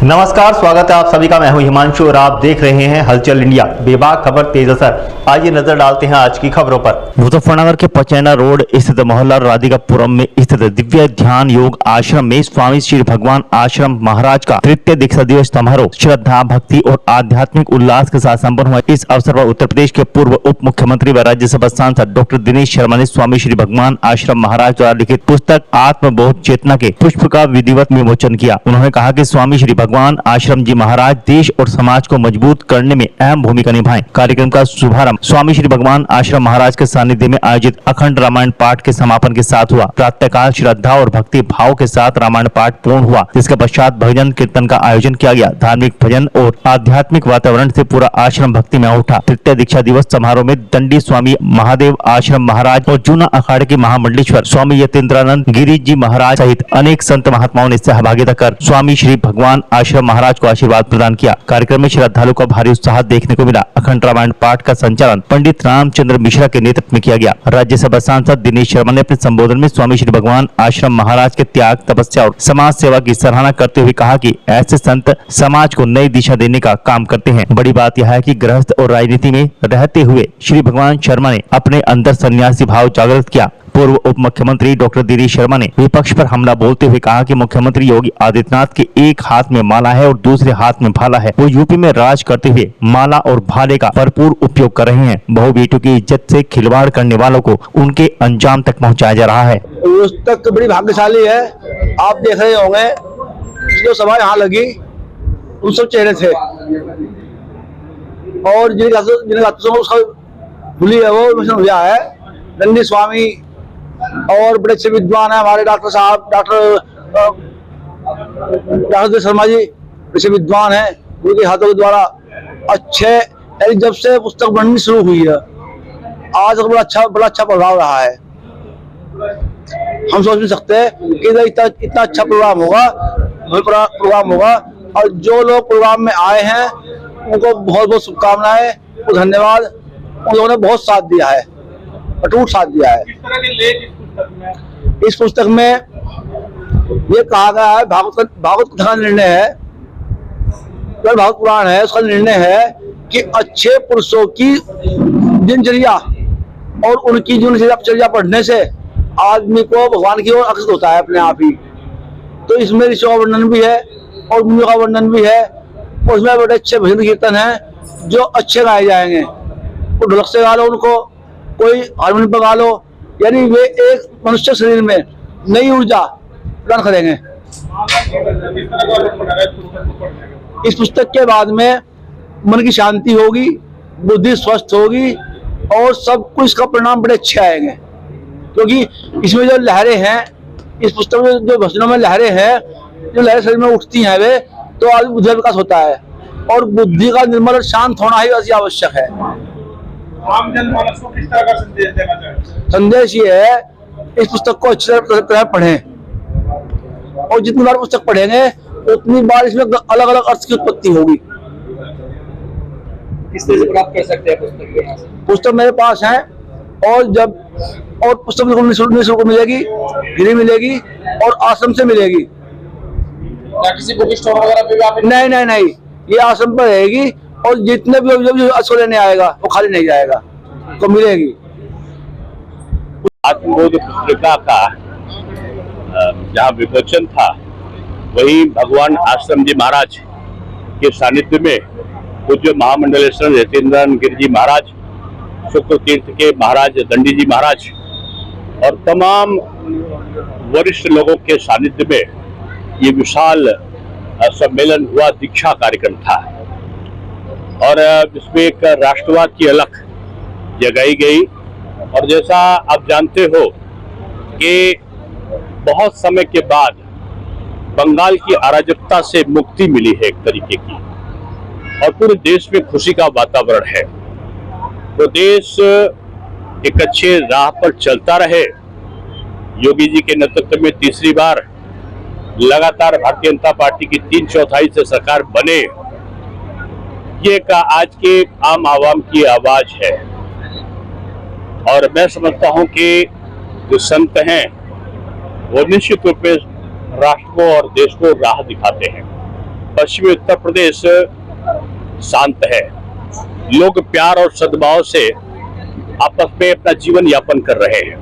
नमस्कार, स्वागत है आप सभी का। मैं हूं हिमांशु और आप देख रहे हैं हलचल इंडिया। बेबाक खबर तेज असर। आइए नजर डालते हैं आज की खबरों पर। मुजफ्फरनगर के पचैना रोड स्थित मोहल्ला राधिकापुरम में स्थित दिव्य ध्यान योग आश्रम में स्वामी श्री भगवान आश्रम महाराज का तृतीय दीक्षा दिवस समारोह श्रद्धा, भक्ति और आध्यात्मिक उल्लास के साथ संपन्न हुआ। इस अवसर पर उत्तर प्रदेश के पूर्व उप मुख्यमंत्री व राज्यसभा सांसद डॉक्टर दिनेश शर्मा ने स्वामी श्री भगवान आश्रम महाराज द्वारा लिखित पुस्तक आत्मबोध चेतना के पुष्प का विधिवत विमोचन किया। उन्होंने कहा कि स्वामी श्री भगवान आश्रम जी महाराज देश और समाज को मजबूत करने में अहम भूमिका निभाएं। कार्यक्रम का शुभारंभ स्वामी श्री भगवान आश्रम महाराज के सानिध्य में आयोजित अखंड रामायण पाठ के समापन के साथ हुआ। प्रातःकाल श्रद्धा और भक्ति भाव के साथ रामायण पाठ पूर्ण हुआ, जिसके पश्चात भजन कीर्तन का आयोजन किया गया। धार्मिक भजन और आध्यात्मिक वातावरण से पूरा आश्रम भक्ति में उठा। तृतीय दीक्षा दिवस समारोह में दंडी स्वामी महादेव आश्रम महाराज और जूना अखाड़े के महामंडलेश्वर स्वामी यतीन्द्रानंद गिरी जी महाराज सहित अनेक संत महात्माओं ने सहभागिता कर स्वामी श्री भगवान आश्रम महाराज को आशीर्वाद प्रदान किया। कार्यक्रम में श्रद्धालुओं का भारी उत्साह देखने को मिला। अखंड रामायण पाठ का संचालन पंडित रामचंद्र मिश्रा के नेतृत्व में किया गया। राज्यसभा सांसद दिनेश शर्मा ने अपने संबोधन में स्वामी श्री भगवान आश्रम महाराज के त्याग, तपस्या और समाज सेवा की सराहना करते हुए कहा कि ऐसे संत समाज को नई दिशा देने का काम करते हैं। बड़ी बात यह है कि गृहस्थ और राजनीति में रहते हुए श्री भगवान शर्मा ने अपने अंदर सन्यासी भाव जागृत किया। पूर्व उप मुख्यमंत्री डॉक्टर दिनेश शर्मा ने विपक्ष पर हमला बोलते हुए कहा कि मुख्यमंत्री योगी आदित्यनाथ के एक हाथ में माला है और दूसरे हाथ में भाला है। वो यूपी में राज करते हुए माला और भाले का भरपूर उपयोग कर रहे हैं। बहु बेटों की इज्जत से खिलवाड़ करने वालों को उनके अंजाम तक पहुंचाया जा रहा है। उस तक बड़ी भाग्यशाली है। आप देख रहे होंगे जो सभा यहाँ लगी उन सब चेहरे थे और जिनका भूली है वो है दंडी स्वामी और बड़े अच्छे विद्वान है हमारे डॉक्टर साहब, डॉक्टर शर्मा जी अच्छे विद्वान हैं। उनके हाथों के द्वारा अच्छे जब से पुस्तक बननी शुरू हुई है आज तक बड़ा अच्छा प्रभाव रहा है। हम सोच नहीं सकते कि इतना अच्छा प्रोग्राम होगा और जो लोग प्रोग्राम में आए हैं उनको बहुत बहुत शुभकामनाएं और धन्यवाद। उन लोगों ने बहुत साथ दिया है, अटूट साथ दिया है। इस पुस्तक में ये कहा गया है भागवत कथा निर्णय है, भागवत पुराण है, उसका निर्णय है कि अच्छे पुरुषों की दिनचर्या और उनकी जीवनचर्या पढ़ने से आदमी को भगवान की ओर आकर्षित होता है अपने आप ही। तो इसमें ऋषियों का वर्णन भी है और मुनियों का वर्णन भी है। उसमें बड़े अच्छे भजन कीर्तन हैं जो अच्छे गाए जाएंगे। कोई ढोलक से गा लो, उनको कोई हारमोनियम पर गा लो, यानी वे एक मनुष्य शरीर में नई ऊर्जा प्रदान करेंगे। इस पुस्तक के बाद में मन की शांति होगी, बुद्धि स्वस्थ होगी और सब कुछ का परिणाम बड़े अच्छे आएंगे। क्योंकि इसमें जो लहरें हैं, इस पुस्तक में जो भजनों में लहरें हैं, जो लहरें शरीर में उठती हैं वे तो आदमी बुद्धि का विकास होता है और बुद्धि का निर्मल और शांत होना ही अति आवश्यक है। आम जनमानस को किस तरह का संदेश देना चाहिए? संदेश ये है इस पुस्तक को अच्छी तरह पढ़ें और जितनी बार पुस्तक पढ़ेंगे उतनी बार इसमें अलग अलग अर्थ की उत्पत्ति होगी। किस तरह से प्राप्त कर सकते हैं पुस्तक? पुस्तक मेरे पास है और पुस्तक निःशुल्क मिलेगी, फ्री मिलेगी और आश्रम से मिलेगी। या किसी बुक स्टोर वगैरह पे भी आप? नहीं, ये आश्रम पर रहेगी और जितने भी जो अच्छो लेने आएगा वो खाली नहीं जाएगा, तो मिलेगी। आत्मबोध पुस्तिका का जहाँ विमोचन था वही भगवान आश्रम जी महाराज के सानिध्य में पूज्य महामंडलेश्वर यतीन्द्रानंद गिरी जी महाराज, शुक्र तीर्थ के महाराज दंडी जी महाराज और तमाम वरिष्ठ लोगों के सानिध्य में ये विशाल सम्मेलन हुआ। दीक्षा कार्यक्रम था और इसमें एक राष्ट्रवाद की अलख जगाई गई। और जैसा आप जानते हो कि बहुत समय के बाद बंगाल की अराजकता से मुक्ति मिली है एक तरीके की और पूरे देश में खुशी का वातावरण है। तो देश एक अच्छे राह पर चलता रहे। योगी जी के नेतृत्व में तीसरी बार लगातार भारतीय जनता पार्टी की 3/4 से सरकार बने, ये एक आज के आम आवाम की आवाज है। और मैं समझता हूं कि जो संत हैं वो निश्चित रूप में राष्ट्र को और देश को राह दिखाते हैं। पश्चिमी उत्तर प्रदेश शांत है, लोग प्यार और सद्भाव से आपस में अपना जीवन यापन कर रहे हैं।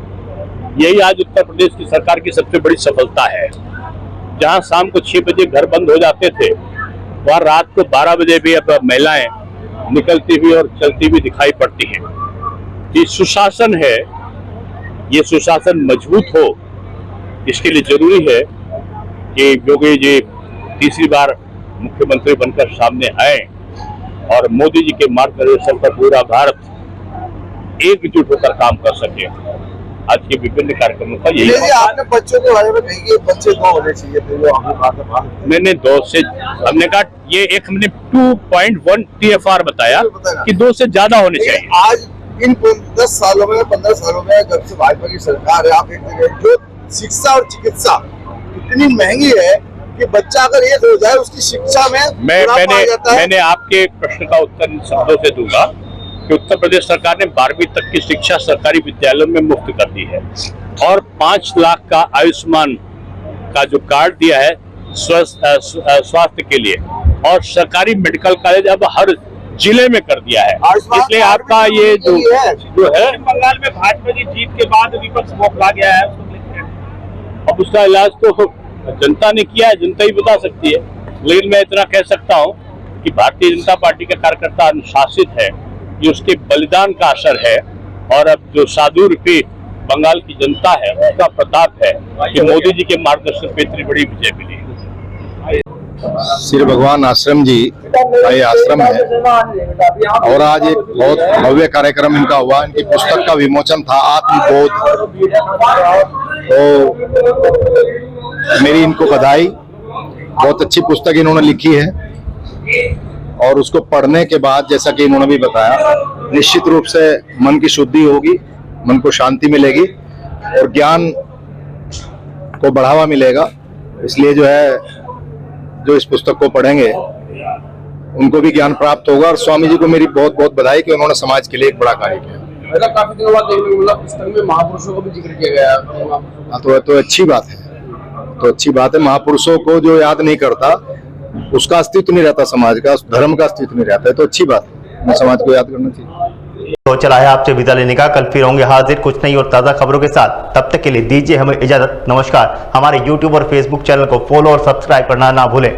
यही आज उत्तर प्रदेश की सरकार की सबसे बड़ी सफलता है। जहां शाम को 6 बजे घर बंद हो जाते थे, वहां रात को 12 बजे भी अब महिलाएं निकलती हुई और चलती हुई दिखाई पड़ती हैं। ये सुशासन है, ये सुशासन मजबूत हो, इसके लिए जरूरी है कि योगी जी तीसरी बार मुख्यमंत्री बनकर सामने आए और मोदी जी के मार्गदर्शन पर पूरा भारत एकजुट होकर काम कर सके। आज के विभिन्न कार्यक्रमों का यही आपने बच्चों के बारे में कही कि बच्चे 2 होने चाहिए थे, जो आपने बात मैंने 2 से, हमने कहा ये एक हमने 2.1 TFR बताया कि 2 से ज्यादा होने चाहिए। आज इन 10 सालों में 15 सालों में जब से भाजपा की सरकार है, आप देखते जो शिक्षा और चिकित्सा इतनी महंगी है कि बच्चा अगर एक हो जाए उसकी शिक्षा में मैंने आपके प्रश्न का उत्तर इन शब्दों से दूंगा कि उत्तर प्रदेश सरकार ने 12वीं तक की शिक्षा सरकारी विद्यालयों में मुफ्त कर दी है और 5 लाख का आयुष्मान का जो कार्ड दिया है स्वास्थ्य के लिए, और सरकारी मेडिकल कॉलेज अब हर जिले में कर दिया है। इसलिए आपका ये जो है बंगाल में भाजपा की जीत के बाद विपक्ष बौखला गया है, अब उसका इलाज तो जनता ने किया है, जनता ही बता सकती है। लेकिन मैं इतना कह सकता हूँ कि भारतीय जनता पार्टी का कार्यकर्ता अनुशासित है, ये उसके बलिदान का असर है, और अब जो साधुरूपी बंगाल की जनता है उसका प्रताप है कि मोदी जी के मार्गदर्शन पे इतनी बड़ी विजय मिली है। श्री भगवान आश्रम जी का ये आश्रम है और आज एक बहुत भव्य कार्यक्रम इनका हुआ। इनकी पुस्तक का विमोचन था, आत्मबोध। तो मेरी इनको बधाई, बहुत अच्छी पुस्तक इन्होंने लिखी है और उसको पढ़ने के बाद जैसा कि इन्होंने भी बताया, निश्चित रूप से मन की शुद्धि होगी, मन को शांति मिलेगी और ज्ञान को बढ़ावा मिलेगा। इसलिए जो इस पुस्तक को पढ़ेंगे उनको भी ज्ञान प्राप्त होगा। और स्वामी जी को मेरी बहुत बहुत बधाई कि उन्होंने समाज के लिए एक बड़ा कार्य किया। काफी दिनों बाद देखने को मिला पुस्तक में महापुरुषों को भी जिक्र किया गया। हाँ, तो अच्छी बात है, तो अच्छी बात है। महापुरुषों को जो याद नहीं करता उसका अस्तित्व नहीं रहता, समाज का धर्म का अस्तित्व नहीं रहता है, तो अच्छी बात है, समाज को याद करना चाहिए। तो चला है आपसे विदा लेने का, कल फिर होंगे हाजिर कुछ नई और ताज़ा खबरों के साथ। तब तक के लिए दीजिए हमें इजाजत। नमस्कार। हमारे YouTube और Facebook चैनल को फॉलो और सब्सक्राइब करना ना भूलें।